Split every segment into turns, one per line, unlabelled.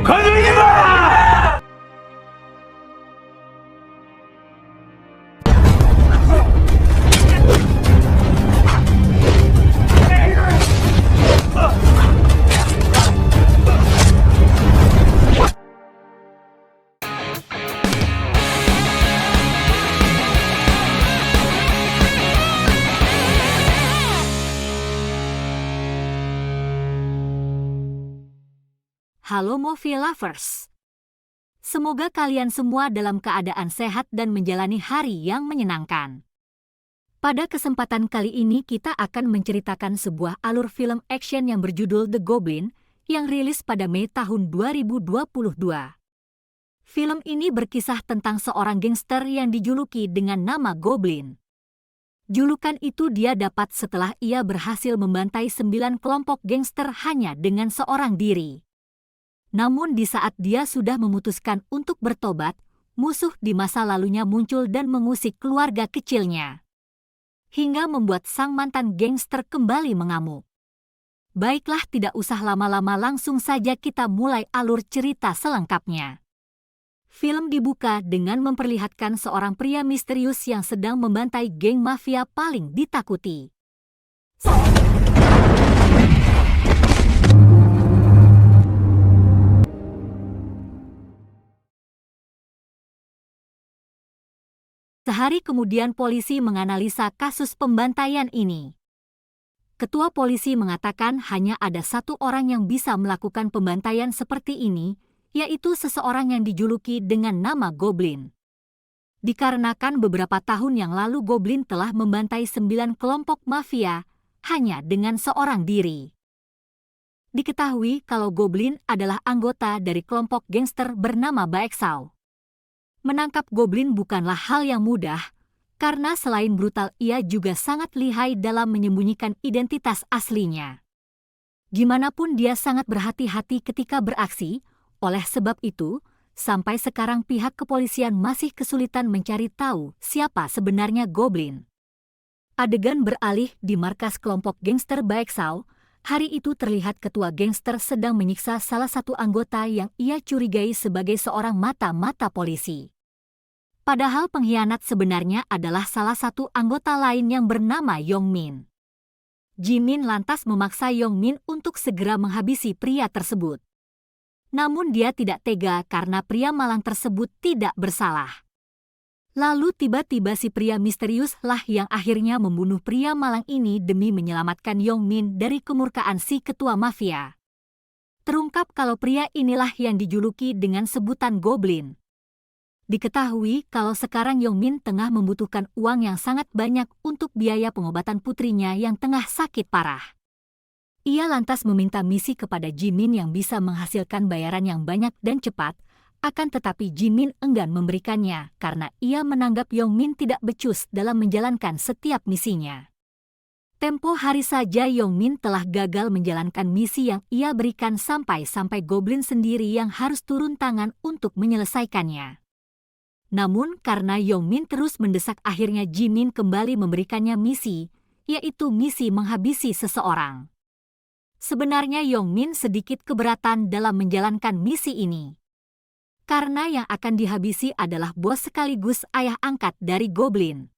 건드리지 마!
Halo movie lovers. Semoga kalian semua dalam keadaan sehat dan menjalani hari yang menyenangkan. Pada kesempatan kali ini kita akan menceritakan sebuah alur film action yang berjudul The Goblin yang rilis pada Mei tahun 2022. Film ini berkisah tentang seorang gangster yang dijuluki dengan nama Goblin. Julukan itu dia dapat setelah ia berhasil membantai 9 kelompok gangster hanya dengan seorang diri. Namun di saat dia sudah memutuskan untuk bertobat, musuh di masa lalunya muncul dan mengusik keluarga kecilnya. Hingga membuat sang mantan gangster kembali mengamuk. Baiklah, tidak usah lama-lama, langsung saja kita mulai alur cerita selengkapnya. Film dibuka dengan memperlihatkan seorang pria misterius yang sedang membantai geng mafia paling ditakuti. Sehari kemudian polisi menganalisa kasus pembantaian ini. Ketua polisi mengatakan hanya ada satu orang yang bisa melakukan pembantaian seperti ini, yaitu seseorang yang dijuluki dengan nama Goblin. Dikarenakan beberapa tahun yang lalu Goblin telah membantai 9 kelompok mafia hanya dengan seorang diri. Diketahui kalau Goblin adalah anggota dari kelompok gangster bernama Baeksaw. Menangkap Goblin bukanlah hal yang mudah, karena selain brutal ia juga sangat lihai dalam menyembunyikan identitas aslinya. Gimanapun dia sangat berhati-hati ketika beraksi, oleh sebab itu, sampai sekarang pihak kepolisian masih kesulitan mencari tahu siapa sebenarnya Goblin. Adegan beralih di markas kelompok gangster Baeksaw. Hari itu terlihat ketua gangster sedang menyiksa salah satu anggota yang ia curigai sebagai seorang mata-mata polisi. Padahal pengkhianat sebenarnya adalah salah satu anggota lain yang bernama Yongmin. Jimin lantas memaksa Yongmin untuk segera menghabisi pria tersebut. Namun dia tidak tega karena pria malang tersebut tidak bersalah. Lalu tiba-tiba si pria misterius lah yang akhirnya membunuh pria malang ini demi menyelamatkan Yongmin dari kemurkaan si ketua mafia. Terungkap kalau pria inilah yang dijuluki dengan sebutan Goblin. Diketahui kalau sekarang Yongmin tengah membutuhkan uang yang sangat banyak untuk biaya pengobatan putrinya yang tengah sakit parah. Ia lantas meminta misi kepada Jimin yang bisa menghasilkan bayaran yang banyak dan cepat, akan tetapi Jimin enggan memberikannya karena ia menganggap Yongmin tidak becus dalam menjalankan setiap misinya. Tempo hari saja Yongmin telah gagal menjalankan misi yang ia berikan sampai Goblin sendiri yang harus turun tangan untuk menyelesaikannya. Namun karena Yongmin terus mendesak, akhirnya Jimin kembali memberikannya misi, yaitu misi menghabisi seseorang. Sebenarnya Yongmin sedikit keberatan dalam menjalankan misi ini. Karena yang akan dihabisi adalah bos sekaligus ayah angkat dari Goblin.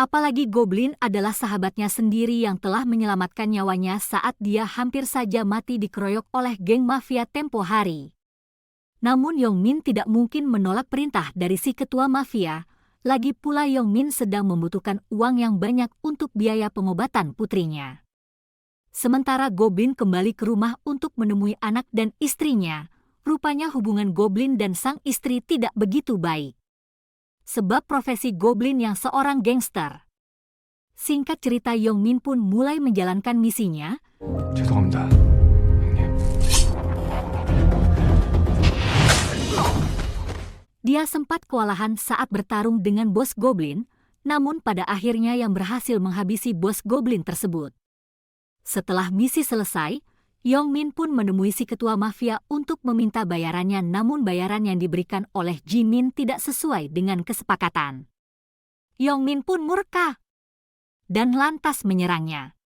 Apalagi Goblin adalah sahabatnya sendiri yang telah menyelamatkan nyawanya saat dia hampir saja mati dikeroyok oleh geng mafia tempo hari. Namun Yongmin tidak mungkin menolak perintah dari si ketua mafia, lagi pula Yongmin sedang membutuhkan uang yang banyak untuk biaya pengobatan putrinya. Sementara Goblin kembali ke rumah untuk menemui anak dan istrinya, rupanya hubungan Goblin dan sang istri tidak begitu baik. Sebab profesi Goblin yang seorang gangster. Singkat cerita, Yongmin pun mulai menjalankan misinya.
죄송합니다, 형님.
Dia sempat kewalahan saat bertarung dengan bos Goblin, namun pada akhirnya yang berhasil menghabisi bos Goblin tersebut. Setelah misi selesai, Yongmin pun menemui si ketua mafia untuk meminta bayarannya, namun bayaran yang diberikan oleh Jimin tidak sesuai dengan kesepakatan. Yongmin pun murka dan lantas menyerangnya.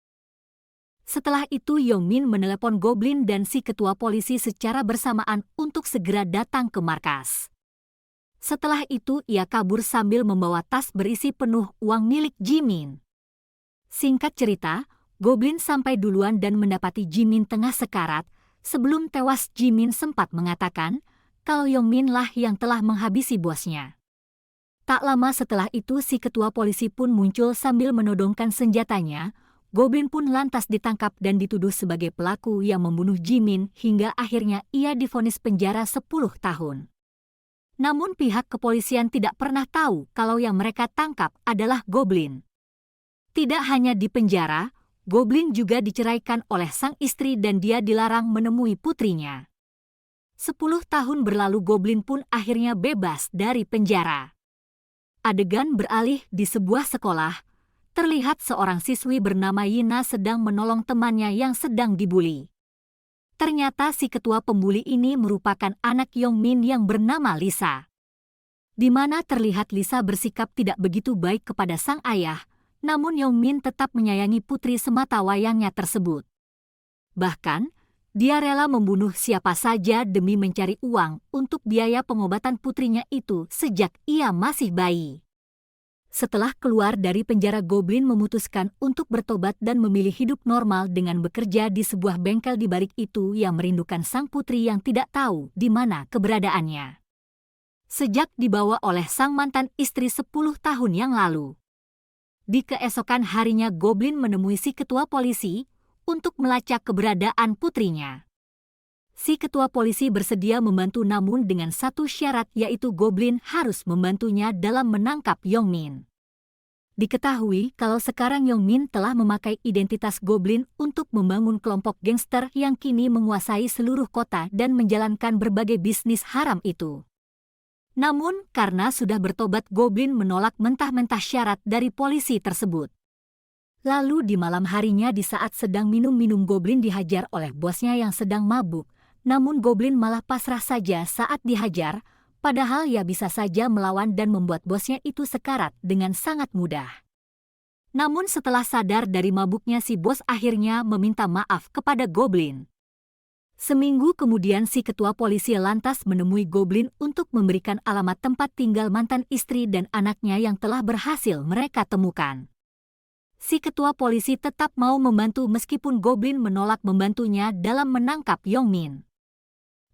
Setelah itu Yongmin menelepon Goblin dan si ketua polisi secara bersamaan untuk segera datang ke markas. Setelah itu ia kabur sambil membawa tas berisi penuh uang milik Jimin. Singkat cerita, Goblin sampai duluan dan mendapati Jimin tengah sekarat. Sebelum tewas Jimin sempat mengatakan kalau Yongmin lah yang telah menghabisi bosnya. Tak lama setelah itu si ketua polisi pun muncul sambil menodongkan senjatanya. Goblin pun lantas ditangkap dan dituduh sebagai pelaku yang membunuh Jimin hingga akhirnya ia divonis penjara 10 tahun. Namun pihak kepolisian tidak pernah tahu kalau yang mereka tangkap adalah Goblin. Tidak hanya di penjara, Goblin juga diceraikan oleh sang istri dan dia dilarang menemui putrinya. 10 tahun berlalu Goblin pun akhirnya bebas dari penjara. Adegan beralih di sebuah sekolah. Terlihat seorang siswi bernama Yina sedang menolong temannya yang sedang dibuli. Ternyata si ketua pembuli ini merupakan anak Yongmin yang bernama Lisa. Di mana terlihat Lisa bersikap tidak begitu baik kepada sang ayah, namun Yongmin tetap menyayangi putri semata wayangnya tersebut. Bahkan, dia rela membunuh siapa saja demi mencari uang untuk biaya pengobatan putrinya itu sejak ia masih bayi. Setelah keluar dari penjara, Goblin memutuskan untuk bertobat dan memilih hidup normal dengan bekerja di sebuah bengkel. Di balik itu ia merindukan sang putri yang tidak tahu di mana keberadaannya. Sejak dibawa oleh sang mantan istri 10 tahun yang lalu. Di keesokan harinya Goblin menemui si ketua polisi untuk melacak keberadaan putrinya. Si ketua polisi bersedia membantu namun dengan satu syarat, yaitu Goblin harus membantunya dalam menangkap Yongmin. Diketahui kalau sekarang Yongmin telah memakai identitas Goblin untuk membangun kelompok gangster yang kini menguasai seluruh kota dan menjalankan berbagai bisnis haram itu. Namun karena sudah bertobat, Goblin menolak mentah-mentah syarat dari polisi tersebut. Lalu di malam harinya di saat sedang minum-minum Goblin dihajar oleh bosnya yang sedang mabuk. Namun Goblin malah pasrah saja saat dihajar, padahal ia bisa saja melawan dan membuat bosnya itu sekarat dengan sangat mudah. Namun setelah sadar dari mabuknya si bos akhirnya meminta maaf kepada Goblin. Seminggu kemudian si ketua polisi lantas menemui Goblin untuk memberikan alamat tempat tinggal mantan istri dan anaknya yang telah berhasil mereka temukan. Si ketua polisi tetap mau membantu meskipun Goblin menolak membantunya dalam menangkap Yongmin.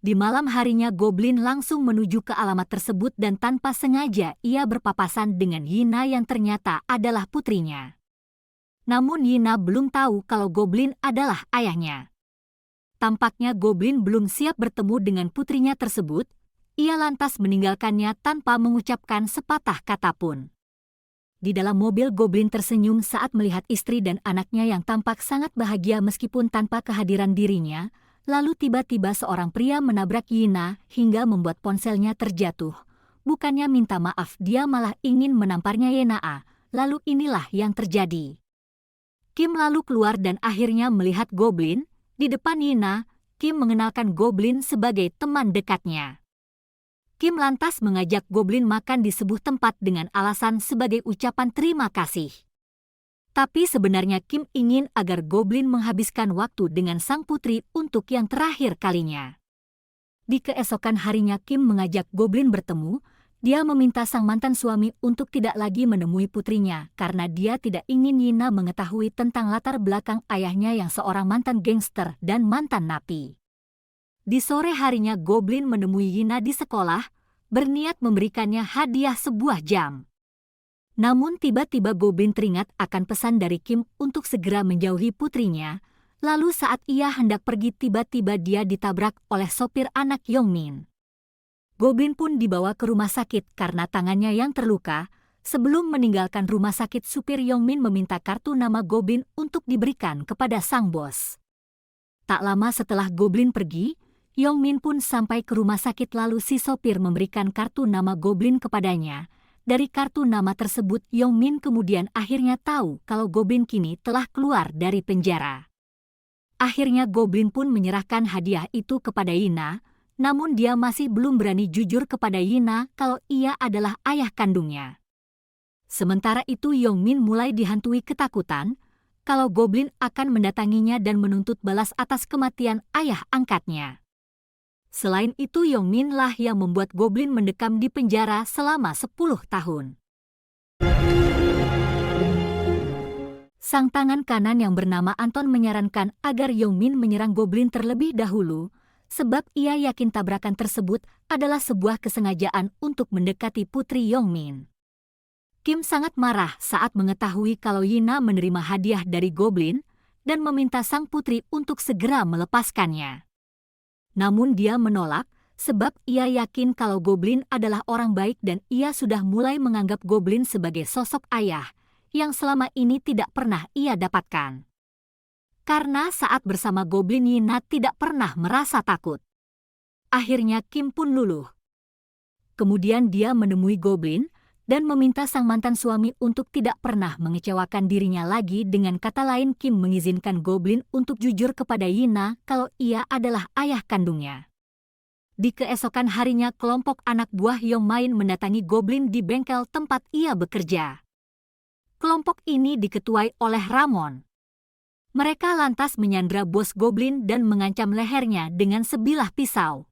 Di malam harinya Goblin langsung menuju ke alamat tersebut dan tanpa sengaja ia berpapasan dengan Yina yang ternyata adalah putrinya. Namun Yina belum tahu kalau Goblin adalah ayahnya. Tampaknya Goblin belum siap bertemu dengan putrinya tersebut, ia lantas meninggalkannya tanpa mengucapkan sepatah kata pun. Di dalam mobil Goblin tersenyum saat melihat istri dan anaknya yang tampak sangat bahagia meskipun tanpa kehadiran dirinya. Lalu tiba-tiba seorang pria menabrak Yina hingga membuat ponselnya terjatuh. Bukannya minta maaf, dia malah ingin menamparnya Yina. Lalu inilah yang terjadi. Kim lalu keluar dan akhirnya melihat Goblin. Di depan Yina, Kim mengenalkan Goblin sebagai teman dekatnya. Kim lantas mengajak Goblin makan di sebuah tempat dengan alasan sebagai ucapan terima kasih. Tapi sebenarnya Kim ingin agar Goblin menghabiskan waktu dengan sang putri untuk yang terakhir kalinya. Di keesokan harinya Kim mengajak Goblin bertemu. Dia meminta sang mantan suami untuk tidak lagi menemui putrinya karena dia tidak ingin Yina mengetahui tentang latar belakang ayahnya yang seorang mantan gangster dan mantan napi. Di sore harinya Goblin menemui Yina di sekolah, berniat memberikannya hadiah sebuah jam. Namun tiba-tiba Goblin teringat akan pesan dari Kim untuk segera menjauhi putrinya. Lalu saat ia hendak pergi tiba-tiba dia ditabrak oleh sopir anak Yongmin. Goblin pun dibawa ke rumah sakit karena tangannya yang terluka. Sebelum meninggalkan rumah sakit, supir Yongmin meminta kartu nama Goblin untuk diberikan kepada sang bos. Tak lama setelah Goblin pergi, Yongmin pun sampai ke rumah sakit lalu si sopir memberikan kartu nama Goblin kepadanya. Dari kartu nama tersebut, Yongmin kemudian akhirnya tahu kalau Goblin kini telah keluar dari penjara. Akhirnya Goblin pun menyerahkan hadiah itu kepada Yina, namun dia masih belum berani jujur kepada Yina kalau ia adalah ayah kandungnya. Sementara itu Yongmin mulai dihantui ketakutan, kalau Goblin akan mendatanginya dan menuntut balas atas kematian ayah angkatnya. Selain itu, Yongmin lah yang membuat Goblin mendekam di penjara selama 10 tahun. Sang tangan kanan yang bernama Anton menyarankan agar Yongmin menyerang Goblin terlebih dahulu, sebab ia yakin tabrakan tersebut adalah sebuah kesengajaan untuk mendekati putri Yongmin. Kim sangat marah saat mengetahui kalau Yina menerima hadiah dari Goblin dan meminta sang putri untuk segera melepaskannya. Namun dia menolak sebab ia yakin kalau Goblin adalah orang baik dan ia sudah mulai menganggap Goblin sebagai sosok ayah yang selama ini tidak pernah ia dapatkan. Karena saat bersama Goblin, Yina tidak pernah merasa takut. Akhirnya Kim pun luluh. Kemudian dia menemui Goblin dan meminta sang mantan suami untuk tidak pernah mengecewakan dirinya lagi. Dengan kata lain, Kim mengizinkan Goblin untuk jujur kepada Yina kalau ia adalah ayah kandungnya. Di keesokan harinya, kelompok anak buah Yongmin mendatangi Goblin di bengkel tempat ia bekerja. Kelompok ini diketuai oleh Ramon. Mereka lantas menyandra bos Goblin dan mengancam lehernya dengan sebilah pisau,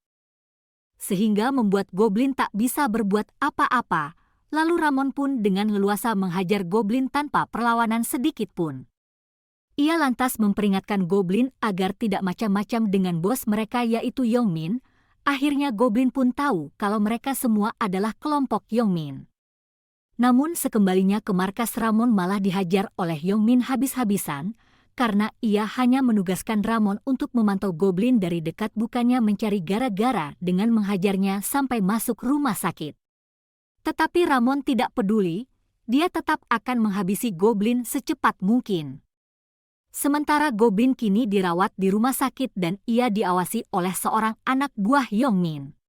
sehingga membuat Goblin tak bisa berbuat apa-apa. Lalu Ramon pun dengan leluasa menghajar Goblin tanpa perlawanan sedikit pun. Ia lantas memperingatkan Goblin agar tidak macam-macam dengan bos mereka yaitu Yongmin. Akhirnya Goblin pun tahu kalau mereka semua adalah kelompok Yongmin. Namun sekembalinya ke markas, Ramon malah dihajar oleh Yongmin habis-habisan karena ia hanya menugaskan Ramon untuk memantau Goblin dari dekat, bukannya mencari gara-gara dengan menghajarnya sampai masuk rumah sakit. Tetapi Ramon tidak peduli, dia tetap akan menghabisi Goblin secepat mungkin. Sementara Goblin kini dirawat di rumah sakit dan ia diawasi oleh seorang anak buah Yongmin.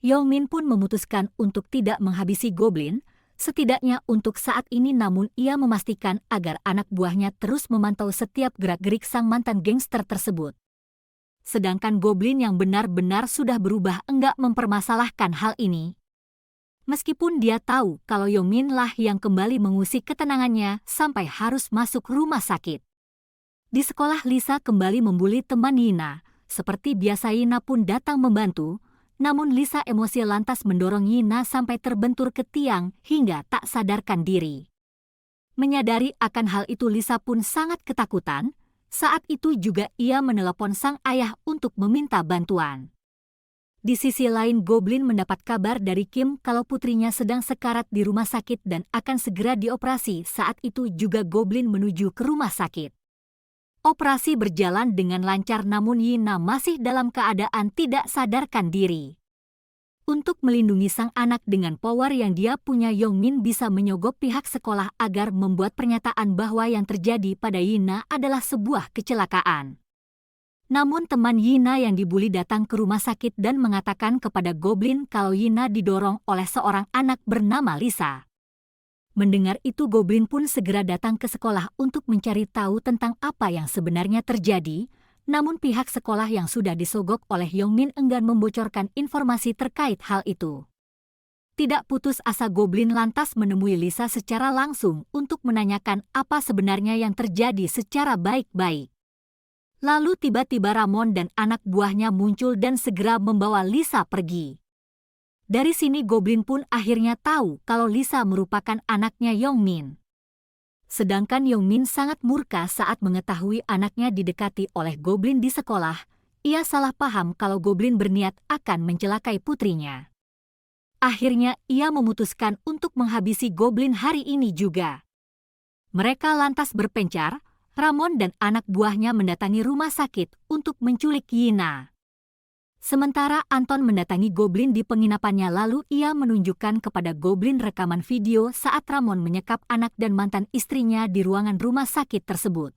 Yongmin pun memutuskan untuk tidak menghabisi Goblin, setidaknya untuk saat ini, namun ia memastikan agar anak buahnya terus memantau setiap gerak-gerik sang mantan gangster tersebut. Sedangkan Goblin yang benar-benar sudah berubah enggak mempermasalahkan hal ini. Meskipun dia tahu kalau Yongmin lah yang kembali mengusik ketenangannya sampai harus masuk rumah sakit. Di sekolah, Lisa kembali membuli teman Yina. Seperti biasa, Yina pun datang membantu. Namun Lisa emosi lantas mendorong Yina sampai terbentur ke tiang hingga tak sadarkan diri. Menyadari akan hal itu, Lisa pun sangat ketakutan. Saat itu juga ia menelepon sang ayah untuk meminta bantuan. Di sisi lain, Goblin mendapat kabar dari Kim kalau putrinya sedang sekarat di rumah sakit dan akan segera dioperasi. Saat itu juga Goblin menuju ke rumah sakit. Operasi berjalan dengan lancar, namun Yina masih dalam keadaan tidak sadarkan diri. Untuk melindungi sang anak dengan power yang dia punya, Yongmin bisa menyogok pihak sekolah agar membuat pernyataan bahwa yang terjadi pada Yina adalah sebuah kecelakaan. Namun teman Yina yang dibuli datang ke rumah sakit dan mengatakan kepada Goblin kalau Yina didorong oleh seorang anak bernama Lisa. Mendengar itu, Goblin pun segera datang ke sekolah untuk mencari tahu tentang apa yang sebenarnya terjadi. Namun pihak sekolah yang sudah disogok oleh Yongmin enggan membocorkan informasi terkait hal itu. Tidak putus asa, Goblin lantas menemui Lisa secara langsung untuk menanyakan apa sebenarnya yang terjadi secara baik-baik. Lalu tiba-tiba Ramon dan anak buahnya muncul dan segera membawa Lisa pergi. Dari sini Goblin pun akhirnya tahu kalau Lisa merupakan anaknya Yongmin. Sedangkan Yongmin sangat murka saat mengetahui anaknya didekati oleh Goblin di sekolah. Ia salah paham kalau Goblin berniat akan mencelakai putrinya. Akhirnya ia memutuskan untuk menghabisi Goblin hari ini juga. Mereka lantas berpencar. Ramon dan anak buahnya mendatangi rumah sakit untuk menculik Yina. Sementara Anton mendatangi Goblin di penginapannya, lalu ia menunjukkan kepada Goblin rekaman video saat Ramon menyekap anak dan mantan istrinya di ruangan rumah sakit tersebut.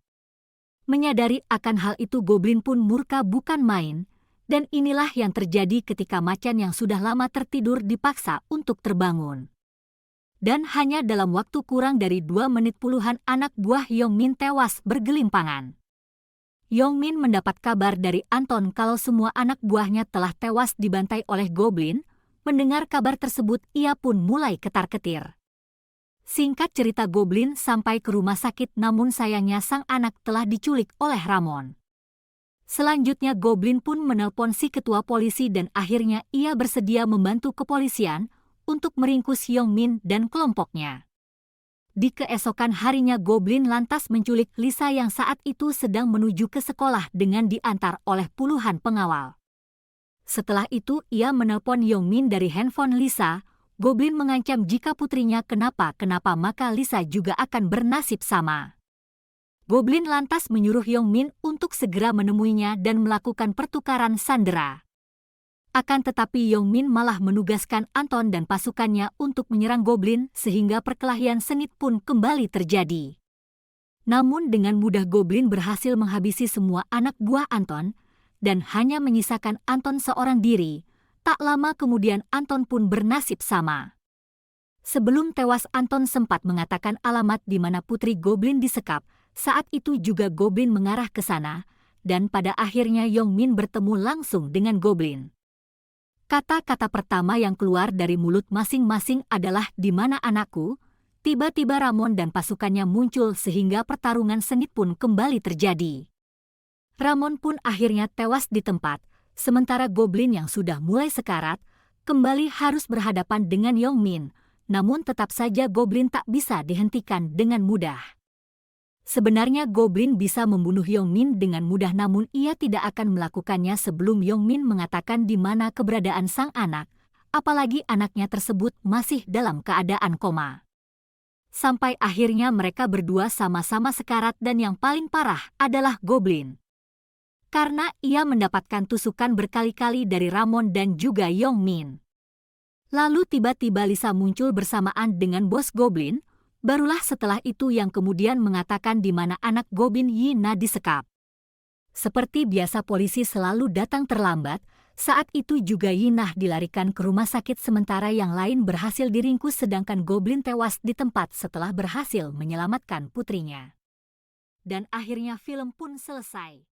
Menyadari akan hal itu, Goblin pun murka bukan main, dan inilah yang terjadi ketika macan yang sudah lama tertidur dipaksa untuk terbangun. Dan hanya dalam waktu kurang dari 2 menit puluhan anak buah Yongmin tewas bergelimpangan. Yongmin mendapat kabar dari Anton kalau semua anak buahnya telah tewas dibantai oleh Goblin. Mendengar kabar tersebut, ia pun mulai ketar-ketir. Singkat cerita, Goblin sampai ke rumah sakit, namun sayangnya sang anak telah diculik oleh Ramon. Selanjutnya Goblin pun menelpon si ketua polisi dan akhirnya ia bersedia membantu kepolisian untuk meringkus Yongmin dan kelompoknya. Di keesokan harinya Goblin lantas menculik Lisa yang saat itu sedang menuju ke sekolah dengan diantar oleh puluhan pengawal. Setelah itu ia menelpon Yongmin dari handphone Lisa. Goblin mengancam jika putrinya kenapa-kenapa maka Lisa juga akan bernasib sama. Goblin lantas menyuruh Yongmin untuk segera menemuinya dan melakukan pertukaran sandera. Akan tetapi Yongmin malah menugaskan Anton dan pasukannya untuk menyerang Goblin sehingga perkelahian sengit pun kembali terjadi. Namun dengan mudah Goblin berhasil menghabisi semua anak buah Anton dan hanya menyisakan Anton seorang diri. Tak lama kemudian Anton pun bernasib sama. Sebelum tewas Anton sempat mengatakan alamat di mana putri Goblin disekap. Saat itu juga Goblin mengarah ke sana dan pada akhirnya Yongmin bertemu langsung dengan Goblin. Kata-kata pertama yang keluar dari mulut masing-masing adalah "di mana anakku?" Tiba-tiba Ramon dan pasukannya muncul sehingga pertarungan sengit pun kembali terjadi. Ramon pun akhirnya tewas di tempat. Sementara Goblin yang sudah mulai sekarat, kembali harus berhadapan dengan Yongmin, namun tetap saja Goblin tak bisa dihentikan dengan mudah. Sebenarnya Goblin bisa membunuh Yongmin dengan mudah namun ia tidak akan melakukannya sebelum Yongmin mengatakan di mana keberadaan sang anak, apalagi anaknya tersebut masih dalam keadaan koma. Sampai akhirnya mereka berdua sama-sama sekarat dan yang paling parah adalah Goblin. Karena ia mendapatkan tusukan berkali-kali dari Ramon dan juga Yongmin. Lalu tiba-tiba Lisa muncul bersamaan dengan bos Goblin, barulah setelah itu yang kemudian mengatakan di mana anak Goblin Yina disekap. Seperti biasa polisi selalu datang terlambat, saat itu juga Yinah dilarikan ke rumah sakit sementara yang lain berhasil diringkus sedangkan Goblin tewas di tempat setelah berhasil menyelamatkan putrinya. Dan akhirnya film pun selesai.